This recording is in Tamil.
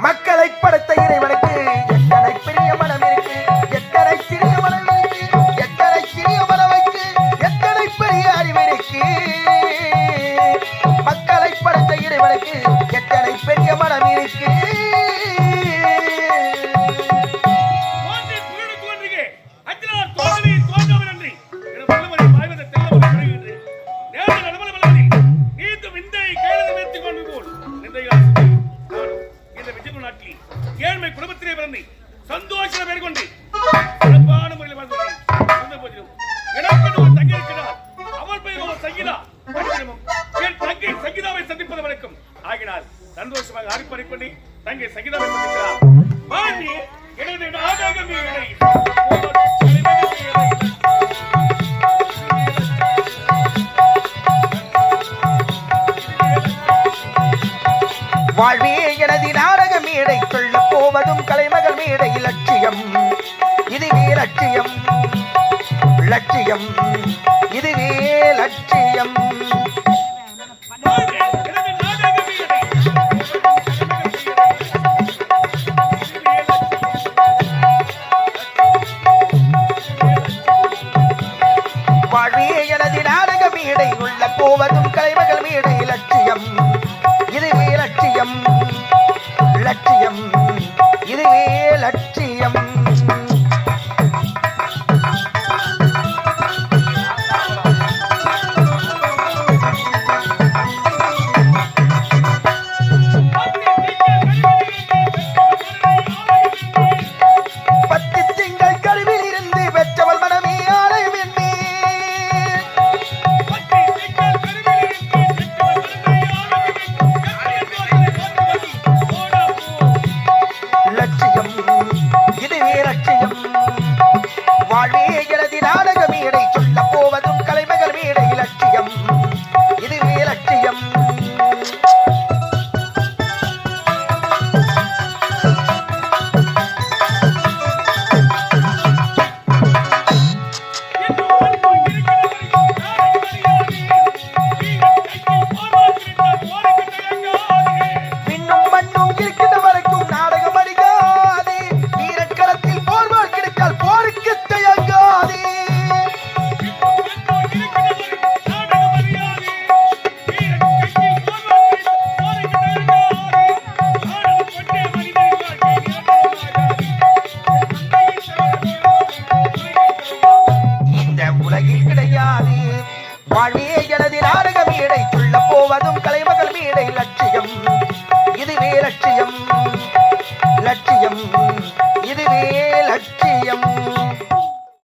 மக்களை படைத்த இறைவனுக்கு எத்தனை பெரிய மனம் இருக்கு, எத்தனை சிறிய மனம் இருக்கு, எத்தனை சிறிய மனமைக்கு எத்தனை பெரிய அறிவு இருக்கு. மக்களை படைத்த இறைவனுக்கு எத்தனை பெரிய மனம் இருக்கு. ஏழ்மை குடும்பத்திலே பிறந்து சந்தோஷம் மேற்கொண்டு சிறப்பான முறையில் வாழ்ந்து எனக்கு ஒரு தங்கை இருக்கிறார். அவள் பெயர் சங்கீதா. என் தங்கை சங்கீதாவை சந்திப்பது வழக்கம் ஆகினால் சந்தோஷமாக அனுப்பி பண்ணி தங்கை சங்கீதாவை சந்திக்கிறார். பாண்டி எனது நாடகம் வாழ்வே எனது நாடக மேடை, சொல்ல போவதும் கலைமகள் மேடை. லட்சியம் இதுவே லட்சியம், லட்சியம் இதுவே லட்சியம். வாழ்வே எனது நாடக மேடை, உள்ள போவதும் கலைமகள் மேடை. லட்சியம் இதுவே லட்சியம், லட்சியம் இதுவே லட்சியம். வாழ்வே எனது நாடக மேடை, சொல்ல போவதும் கலைமகள் மேடை. லட்சியம் இதுவே லட்சியம். பின்னும் மண்ணும் இருக்கின்ற வரைக்கும் நாடகம் அடிக்காது. வீரக்களத்தில் போர்வாள் கிடைத்தால் போருக்கு உலகில் கிடையாது. வாழ்வே எனது நாடக மேடை, சொல்ல போவதும் கலைமகள் மேடை. லட்சியம் இதுவே லட்சியம், லட்சியம் இதுவே லட்சியம்.